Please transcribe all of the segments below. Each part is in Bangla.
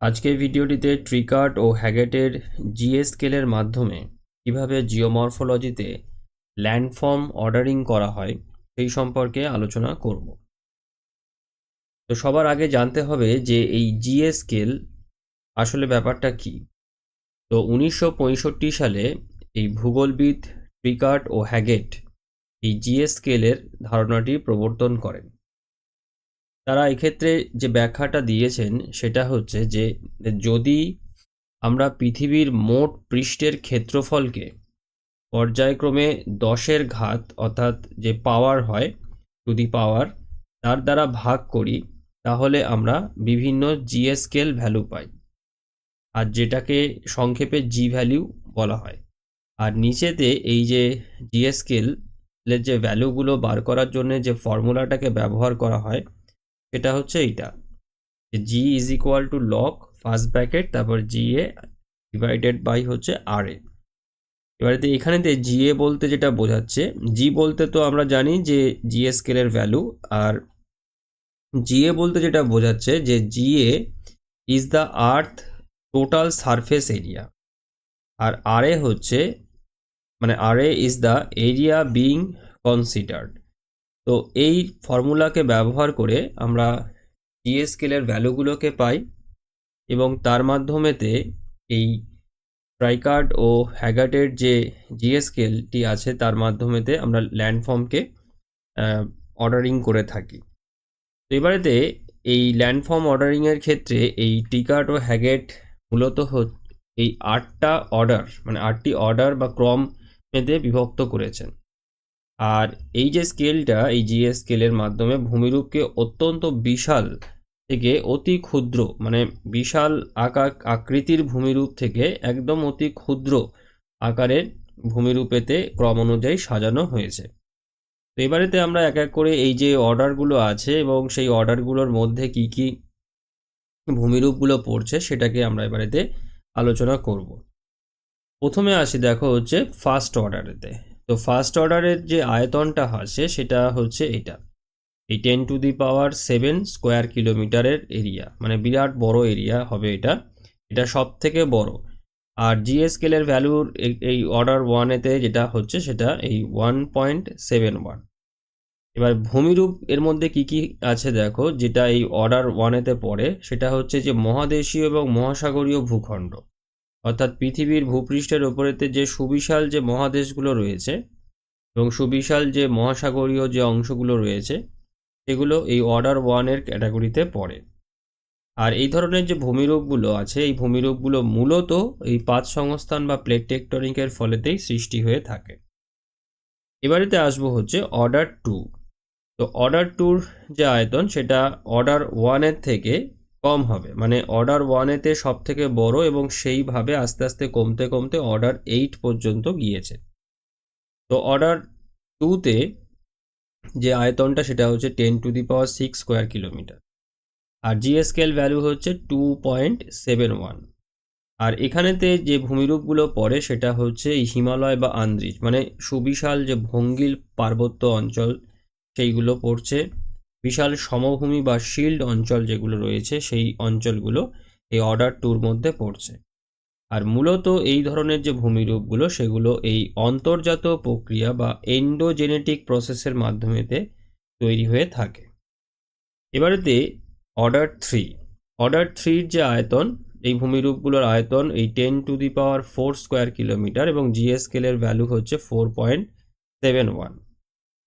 আজকের ভিডিওটিতে ট্রিকার্ট ও হ্যাগেটের জিএ স্কেলের মাধ্যমে কিভাবে জিওমরফোলজিতে ল্যান্ডফর্ম অর্ডারিং করা হয় সেই সম্পর্কে আলোচনা করব। তো সবার আগে জানতে হবে যে এই জিএ স্কেল আসলে ব্যাপারটা কি। তো 1965 সালে এই ভূগোলবিদ ট্রিকার্ট ও হ্যাগেট এই জিএ স্কেলের ধারণাটি প্রবর্তন করেন। তারা এক্ষেত্রে যে ব্যাখ্যাটা দিয়েছেন সেটা হচ্ছে যে যদি আমরা পৃথিবীর মোট পৃষ্ঠের ক্ষেত্রফলকে পর্যায়ক্রমে 10-এর ঘাত অর্থাৎ যে পাওয়ার হয় টু দি পাওয়ার তার দ্বারা ভাগ করি, তাহলে আমরা বিভিন্ন জিএ স্কেল ভ্যালু পাই, আর যেটাকে সংক্ষেপে জি ভ্যালু বলা হয়। আর নিচেতে এই যে জিএ স্কেলের যে ভ্যালুগুলো বার করার জন্য যে ফর্মুলাটাকে ব্যবহার করা হয় সেটা হচ্ছে এইটা, যে G is equal to log first bracket তারপর জি এ ডিভাইডেড বাই হচ্ছে আর এ। এবারে এখানেতে জিএ বলতে যেটা বোঝাচ্ছে, জি বলতে তো আমরা জানি যে জিএ স্কেলের ভ্যালু, আর জিএ বলতে যেটা বোঝাচ্ছে যে G A is the earth total surface area, আর আর এ হচ্ছে মানে R A is the area being considered. তো এই ফর্মুলাকে ব্যবহার করে আমরা জিএ স্কেলের ভ্যালুগুলোকে পাই এবং তার মাধ্যমেতে এই ট্রাইকার্ট ও হ্যাগার্টের যে জিএ স্কেলটি আছে তার মাধ্যমেতে আমরা ল্যান্ডফর্মকে অর্ডারিং করে থাকি। তো এবারেতে এই ল্যান্ডফর্ম অর্ডারিংয়ের ক্ষেত্রে এই ট্রিকার্ট ও হ্যাগেট মূলত এই 8টা অর্ডার মানে 8টি অর্ডার বা ক্রমেতে বিভক্ত করেছেন। আর এই যে স্কেলটা এই জিএ স্কেলের মাধ্যমে ভূমিরূপকে অত্যন্ত বিশাল থেকে অতি ক্ষুদ্র মানে বিশাল আকৃতির ভূমিরূপ থেকে একদম অতি ক্ষুদ্র আকারের ভূমিরূপেতে ক্রম অনুযায়ী সাজানো হয়েছে। তো এবারেতে আমরা এক এক করে এই যে অর্ডারগুলো আছে এবং সেই অর্ডারগুলোর মধ্যে কি কি ভূমিরূপগুলো পড়ছে সেটাকে আমরা এবারেতে আলোচনা করব। প্রথমে আসি দেখো হচ্ছে ফার্স্ট অর্ডারেতে। তো ফার্স্ট অর্ডারের যে আয়তনটা আছে সেটা হচ্ছে এটা, এই 10⁻⁷ স্কোয়ার কিলোমিটারের এরিয়া, মানে বিরাট বড় এরিয়া হবে এটা, এটা সব থেকে বড়। আর জিএ স্কেলের ভ্যালুর এই অর্ডার 1-এতে যেটা হচ্ছে সেটা এই 1.71। এবার ভূমিরূপ এর মধ্যে কি কি আছে দেখো, যেটা এই অর্ডার 1-এতে পড়ে সেটা হচ্ছে যে মহাদেশীয় এবং মহাসাগরীয় ভূখণ্ড, অর্থাৎ পৃথিবীর ভূপৃষ্ঠের ওপরেতে যে সুবিশাল যে মহাদেশগুলো রয়েছে এবং সুবিশাল যে মহাসাগরীয় যে অংশগুলো রয়েছে সেগুলো এই অর্ডার 1-এর ক্যাটাগরিতে পড়ে। আর এই ধরনের যে ভূমিরূপগুলো আছে এই ভূমিরূপগুলো মূলত এই পাত সংস্থান বা প্লেট টেকটনিকের ফলেতেই সৃষ্টি হয়ে থাকে। এবারেতে আসবো হচ্ছে অর্ডার 2। তো অর্ডার 2-র যে আয়তন সেটা অর্ডার 1-এর থেকে কম হবে, মানে অর্ডার 1-এতে সব থেকে বড় এবং সেইভাবে আস্তে আস্তে কমতে কমতে অর্ডার 8 পর্যন্ত গিয়েছে। তো অর্ডার 2-তে যে আয়তনটা সেটা হচ্ছে 10⁶ স্কোয়ার কিলোমিটার, আর জিএ স্কেল ভ্যালু হচ্ছে 2.71। আর এখানেতে যে ভূমিরূপগুলো পড়ে সেটা হচ্ছে এই হিমালয় বা আন্দ্রিজ, মানে সুবিশাল যে ভঙ্গিল পার্বত্য অঞ্চল সেইগুলো পড়ছে, বিশাল সমভূমি বা শিল্ড অঞ্চল যেগুলো রয়েছে সেই অঞ্চলগুলো এই অর্ডার 2-র মধ্যে পড়ছে। আর মূলত এই ধরনের যে ভূমিরূপগুলো সেগুলো এই অন্তর্জাত প্রক্রিয়া বা এন্ডোজেনেটিক প্রসেসের মাধ্যমেতে তৈরি হয়ে থাকে। এবারেতে অর্ডার 3। অর্ডার 3-র যে আয়তন, এই ভূমিরূপগুলোর আয়তন এই 10⁴ স্কোয়ার কিলোমিটার এবং জিএ স্কেলের ভ্যালু হচ্ছে 4.71।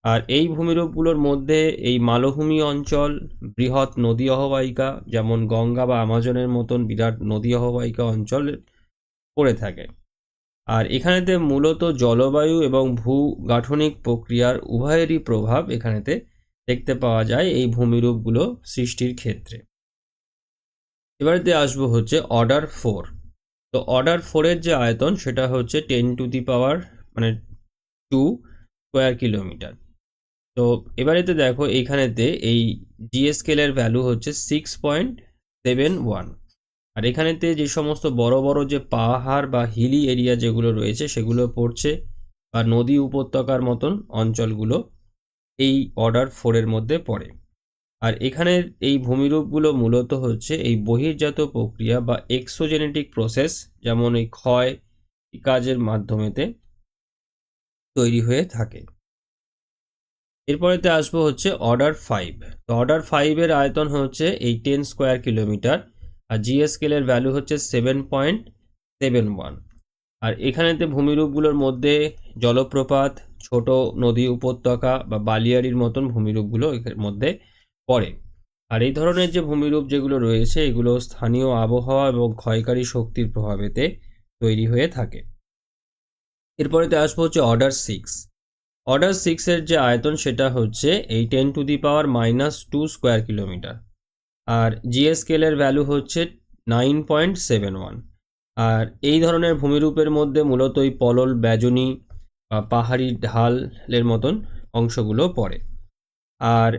আর এই ভূমিরূপগুলোর মধ্যে এই মালভূমি অঞ্চল, বৃহৎ নদী অববাহিকা যেমন গঙ্গা বা আমাজনের মতন বিরাট নদী অববাহিকা অঞ্চল পড়ে থাকে। আর এখানেতে মূলত জলবায়ু এবং ভূগাঠনিক প্রক্রিয়ার উভয়েরই প্রভাব এখানেতে দেখতে পাওয়া যায় এই ভূমিরূপগুলো সৃষ্টির ক্ষেত্রে। এবারেতে আসবো হচ্ছে অর্ডার 4। তো অর্ডার 4-এর যে আয়তন সেটা হচ্ছে 10⁻² স্কোয়ার কিলোমিটার। তো এবারেতে দেখো এইখানেতে এই জিএ স্কেলের ভ্যালু হচ্ছে 6.71। আর এখানেতে যে সমস্ত বড় বড় যে পাহাড় বা হিলি এরিয়া যেগুলো রয়েছে সেগুলো পড়ছে, আর নদী উপত্যকার মতন অঞ্চলগুলো এই অর্ডার 4-এর মধ্যে পড়ে। আর এখানে এই ভূমিরূপগুলো মূলত হচ্ছে এই বহির্জাত প্রক্রিয়া বা এক্সোজেনেটিক প্রসেস, যেমন এই ক্ষয় কাজের মাধ্যমেতে তৈরি হয়ে থাকে। এরপরেতে আসবো হচ্ছে অর্ডার 5। তো অর্ডার 5-এর আয়তন হচ্ছে এই 10 স্কোয়ার কিলোমিটার, আর জিএস স্কেলের ভ্যালু হচ্ছে 7.71। আর এখানেতে ভূমিরূপগুলোর মধ্যে জলপ্রপাত, ছোট নদী, উপত্যকা বা বালিয়াড়ির মতন ভূমিরূপগুলো এর মধ্যে পড়ে। আর এই ধরনের যে ভূমিরূপ যেগুলো রয়েছে এগুলো স্থানীয় আবহাওয়া এবং ক্ষয়কারী শক্তির প্রভাবেতে তৈরি হয়ে থাকে। এরপরেতে আসবো হচ্ছে অর্ডার 6। অর্ডার 6-এর যে আয়তন সেটা হচ্ছে এই 10⁻² স্কোয়ার কিলোমিটার, আর জিএস স্কেলের ভ্যালু হচ্ছে 9.71। আর এই ধরনের ভূমিরূপের মধ্যে মূলত এই পলল, ব্যাজনী বা পাহাড়ি ঢালের মতন অংশগুলো পড়ে। আর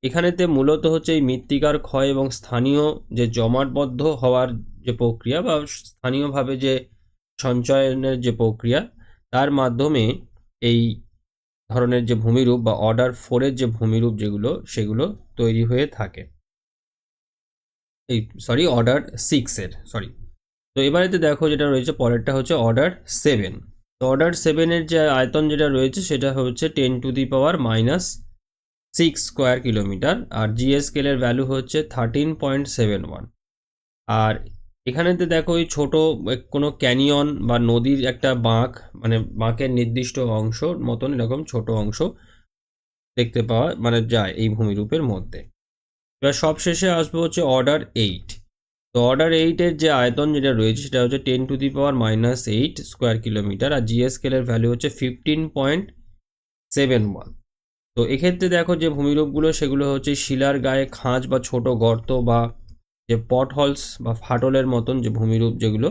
এখানেতে মূলত হচ্ছে এই মৃত্তিকার ক্ষয় এবং স্থানীয় যে জমাটবদ্ধ হওয়ার যে প্রক্রিয়া বা স্থানীয়ভাবে যে সঞ্চয়নের যে প্রক্রিয়া, তার মাধ্যমে এই ধরনের যে ভূমিরূপ বা অর্ডার 4-এর যে ভূমিরূপ যেগুলো সেগুলো তৈরি হয়ে থাকে। অর্ডার 6-এর তো এবারেতে দেখো যেটা রয়েছে পরেরটা হচ্ছে অর্ডার 7। তো অর্ডার 7-এর যে আয়তন যেটা রয়েছে সেটা হচ্ছে 10⁻⁻6 স্কোয়ার কিলোমিটার, আর জিএস স্কেলের ভ্যালু হচ্ছে 13.71। আর এখানেতে দেখো ওই ছোট কোনো ক্যানিয়ন বা নদীর একটা বাঁক, মানে বাঁকের নির্দিষ্ট অংশ মতন এরকম ছোট অংশ দেখতে পাওয়া যায় এই ভূমিরূপের মধ্যে। এবার সবশেষে আসবো হচ্ছে অর্ডার 8। তো অর্ডার 8-এর যে আয়তন যেটা রয়েছে সেটা হচ্ছে 10⁻⁻8 স্কোয়ার কিলোমিটার, আর জিএস স্কেলের ভ্যালু হচ্ছে 15.71। তো এক্ষেত্রে দেখো যে ভূমিরূপগুলো সেগুলো হচ্ছে শিলার গায়ে খাঁজ বা ছোট গর্ত বা যে পট হলস বা ফাটলের মতন যে ভূমিরূপ যেগুলো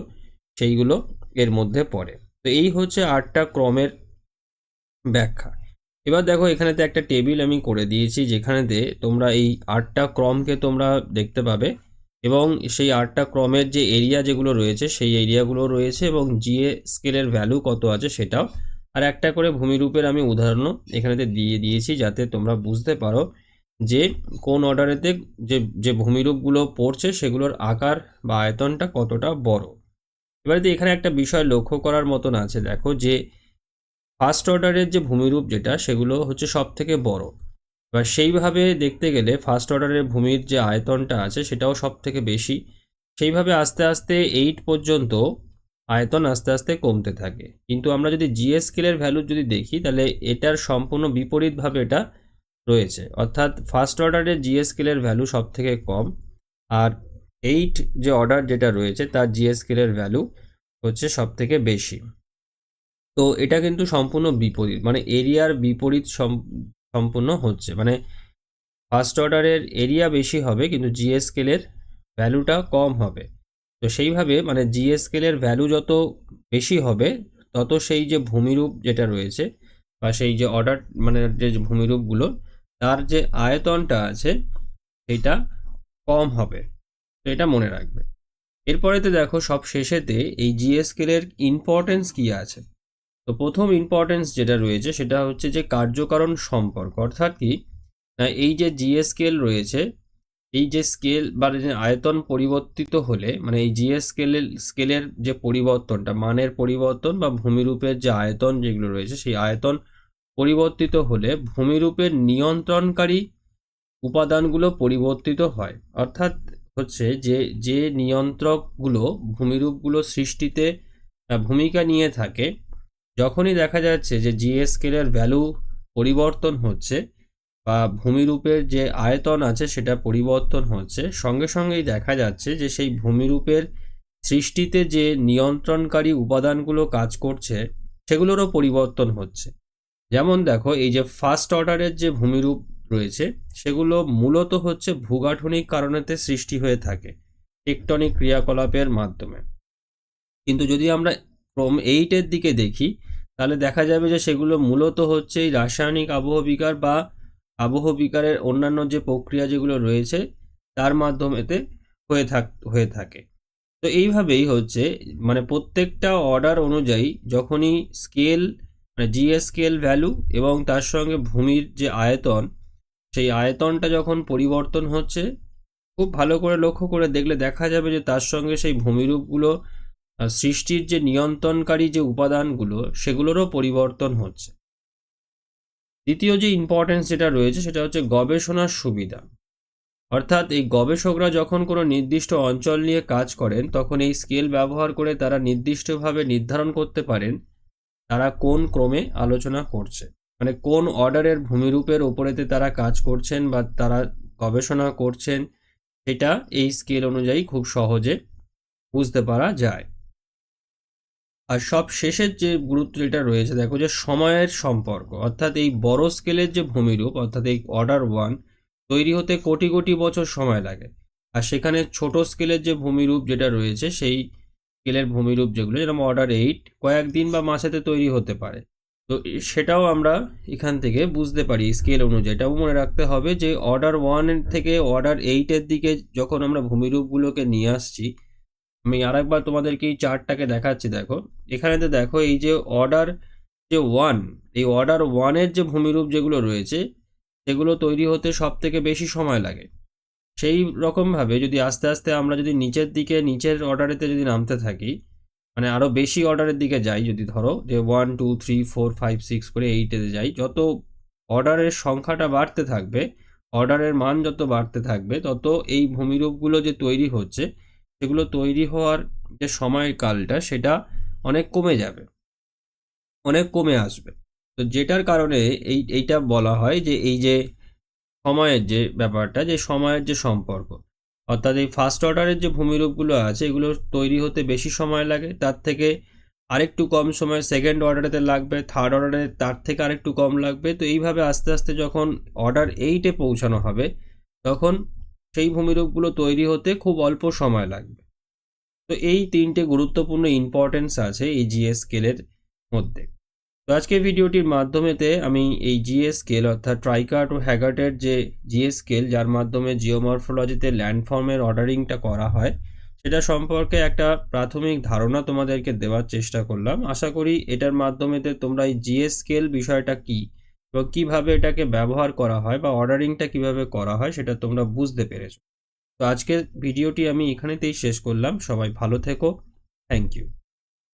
সেইগুলো এর মধ্যে পড়ে। তো এই হচ্ছে 8টা ক্রমের ব্যাখ্যা। এবার দেখো এখানেতে একটা টেবিল আমি করে দিয়েছি, যেখানেতে তোমরা এই 8টা ক্রমকে তোমরা দেখতে পাবে, এবং সেই 8টা ক্রমের যে এরিয়া যেগুলো রয়েছে সেই এরিয়াগুলো রয়েছে, এবং জিএ স্কেলের ভ্যালু কত আছে সেটাও। আর একটা করে ভূমিরূপের আমি উদাহরণও এখানেতে দিয়ে দিয়েছি, যাতে তোমরা বুঝতে পারো যে কোন অর্ডারেতে যে যে ভূমিরূপগুলো পড়ছে সেগুলোর আকার বা আয়তনটা কতটা বড়। এবারে এখানে একটা বিষয় লক্ষ্য করার মতন আছে, দেখো যে ফার্স্ট অর্ডারের যে ভূমিরূপ যেটা সেগুলো হচ্ছে সব থেকে বড়। এবার সেইভাবে দেখতে গেলে ফার্স্ট অর্ডারের ভূমির যে আয়তনটা আছে সেটাও সব থেকে বেশি। সেইভাবে আস্তে আস্তে 8 পর্যন্ত আয়তন আস্তে আস্তে কমতে থাকে। কিন্তু আমরা যদি জিএস স্কেলের ভ্যালু যদি দেখি তাহলে এটার সম্পূর্ণ বিপরীতভাবে এটা রয়েছে, অর্থাৎ ফার্স্ট অর্ডারের জিএস স্কেলের ভ্যালু সব থেকে কম, আর 8 যে অর্ডার যেটা রয়েছে তার জিএস স্কেলের ভ্যালু হচ্ছে সব থেকে বেশি। তো এটা কিন্তু সম্পূর্ণ বিপরীত, মানে এরিয়ার বিপরীত সম্পূর্ণ হচ্ছে, মানে ফার্স্ট অর্ডারের এরিয়া বেশি হবে কিন্তু জিএস স্কেলের ভ্যালুটা কম হবে। তো সেইভাবে মানে জিএস স্কেলের ভ্যালু যত বেশি হবে তত সেই যে ভূমিরূপ যেটা রয়েছে বা সেই যে অর্ডার মানে যে ভূমিরূপগুলো তার যে আয়তনটা আছে সেটা কম হবে। তো এটা মনে রাখবে। এরপরেতে দেখো সব শেষেতে এই জিএস স্কেলের ইম্পর্টেন্স কি আছে। তো প্রথম ইম্পর্টেন্স যেটা রয়েছে সেটা হচ্ছে যে কার্যকারণ সম্পর্ক, অর্থাৎ কি এই যে জিএস স্কেল রয়েছে, এই যে স্কেল বা যে আয়তন পরিবর্তিত হলে মানে এই জিএস স্কেলের যে পরিবর্তনটা মানের পরিবর্তন বা ভূমিরূপের যে আয়তন যেগুলো রয়েছে সেই আয়তন পরিবর্তিত হলে ভূমিরূপের নিয়ন্ত্রণকারী উপাদানগুলো পরিবর্তিত হয়। অর্থাৎ হচ্ছে যে যে নিয়ন্ত্রকগুলো ভূমিরূপগুলো সৃষ্টিতে ভূমিকা নিয়ে থাকে, যখনই দেখা যাচ্ছে যে জিএস স্কেলের ভ্যালু পরিবর্তন হচ্ছে বা ভূমিরূপের যে আয়তন আছে সেটা পরিবর্তন হচ্ছে, সঙ্গে সঙ্গেই দেখা যাচ্ছে যে সেই ভূমিরূপের সৃষ্টিতে যে নিয়ন্ত্রণকারী উপাদানগুলো কাজ করছে সেগুলোরও পরিবর্তন হচ্ছে। যেমন দেখো এই যে ফার্স্ট অর্ডারের যে ভূমিরূপ রয়েছে সেগুলো মূলত হচ্ছে ভূগাঠনিক কারণেতে সৃষ্টি হয়ে থাকে টেকটনিক ক্রিয়াকলাপের মাধ্যমে। কিন্তু যদি আমরা ক্রম 8-এর দিকে দেখি তাহলে দেখা যাবে যে সেগুলো মূলত হচ্ছে এই রাসায়নিক আবহবিকার বা আবহবিকারের অন্যান্য যে প্রক্রিয়া যেগুলো রয়েছে তার মাধ্যমেতে হয়ে থাকে। তো এইভাবেই হচ্ছে মানে প্রত্যেকটা অর্ডার অনুযায়ী যখনই স্কেল মানে জিএস স্কেল ভ্যালু এবং তার সঙ্গে ভূমির যে আয়তন সেই আয়তনটা যখন পরিবর্তন হচ্ছে, খুব ভালো করে লক্ষ্য করে দেখলে দেখা যাবে যে তার সঙ্গে সেই ভূমিরূপগুলো সৃষ্টির যে নিয়ন্ত্রণকারী যে উপাদানগুলো সেগুলোরও পরিবর্তন হচ্ছে। দ্বিতীয় যে ইম্পর্টেন্স যেটা রয়েছে সেটা হচ্ছে গবেষণার সুবিধা। অর্থাৎ এই গবেষকরা যখন কোনো নির্দিষ্ট অঞ্চল নিয়ে কাজ করেন তখন এই স্কেল ব্যবহার করে তারা নির্দিষ্টভাবে নির্ধারণ করতে পারেন তারা কোন ক্রমে আলোচনা করছে, মানে কোন অর্ডারের ভূমিরূপের ওপরেতে তারা কাজ করছেন বা তারা গবেষণা করছেন, সেটা এই স্কেল অনুযায়ী খুব সহজে বুঝতে পারা যায়। আর সব শেষের যে গুরুত্ব যেটা রয়েছে দেখো যে সময়ের সম্পর্ক, অর্থাৎ এই বড় স্কেলের যে ভূমিরূপ অর্থাৎ এই অর্ডার 1 তৈরি হতে কোটি কোটি বছর সময় লাগে, আর সেখানে ছোট স্কেলের যে ভূমিরূপ যেটা রয়েছে সেই স্কেলের ভূমিরূপ যেগুলো যেরকম অর্ডার 8 কয়েকদিন বা মাসেতে তৈরি হতে পারে। তো সেটাও আমরা এখান থেকে বুঝতে পারি স্কেল অনুযায়ী। এটাও মনে রাখতে হবে যে অর্ডার 1 থেকে অর্ডার 8-এর দিকে যখন আমরা ভূমিরূপগুলোকে নিয়ে আসছি, আমি আরেকবার তোমাদেরকে এই চার্টটাকে দেখাচ্ছি। দেখো এখানেতে দেখো এই যে অর্ডার যে 1, এই অর্ডার 1-এর যে ভূমিরূপ যেগুলো রয়েছে সেগুলো তৈরি হতে সব থেকে বেশি সময় লাগে। সেই রকমভাবে যদি আস্তে আস্তে আমরা যদি নিচের দিকে নিচের অর্ডারেতে যদি নামতে থাকি, মানে আরও বেশি অর্ডারের দিকে যাই, যদি ধরো যে 1 2 3 4 5 6 করে 8-এ যাই, যত অর্ডারের সংখ্যাটা বাড়তে থাকবে, অর্ডারের মান যত বাড়তে থাকবে, তত এই ভূমিরূপগুলো যে তৈরি হচ্ছে সেগুলো তৈরি হওয়ার যে সময়কালটা সেটা অনেক কমে যাবে, অনেক কমে আসবে। তো যেটার কারণে এইটা বলা হয় যে এই যে সময়ের যে ব্যাপারটা, যে সময়ের যে সম্পর্ক, অর্থাৎ এই ফার্স্ট অর্ডারের যে ভূমিরূপগুলো আছে এগুলো তৈরি হতে বেশি সময় লাগে, তার থেকে আরেকটু কম সময় সেকেন্ড অর্ডারেতে লাগবে, থার্ড অর্ডারে তার থেকে আরেকটু কম লাগবে। তো এইভাবে আস্তে আস্তে যখন অর্ডার 8-এ পৌঁছানো হবে তখন সেই ভূমিরূপগুলো তৈরি হতে খুব অল্প সময় লাগবে। তো এই তিনটে গুরুত্বপূর্ণ ইম্পর্টেন্স আছে এই জিএস স্কেলের মধ্যে। তো আজকে ভিডিওটির মাধ্যমেতে আমি এই জিএস স্কেল অর্থাৎ ট্রাইকার্ট ও হ্যাগার্টের যে জিএস স্কেল যার মাধ্যমে জিওমরফোলজিতে ল্যান্ডফর্মের অর্ডারিংটা করা হয় সেটা সম্পর্কে একটা প্রাথমিক ধারণা তোমাদেরকে দেওয়ার চেষ্টা করলাম। আশা করি এটার মাধ্যমেতে তোমরা এই জিএস স্কেল বিষয়টা কি এবং কিভাবে এটাকে ব্যবহার করা হয় বা অর্ডারিংটা কিভাবে করা হয় সেটা তোমরা বুঝতে পেরেছো। তো আজকের ভিডিওটি আমি এখানেতেই শেষ করলাম। সবাই ভালো থেকো। Thank you.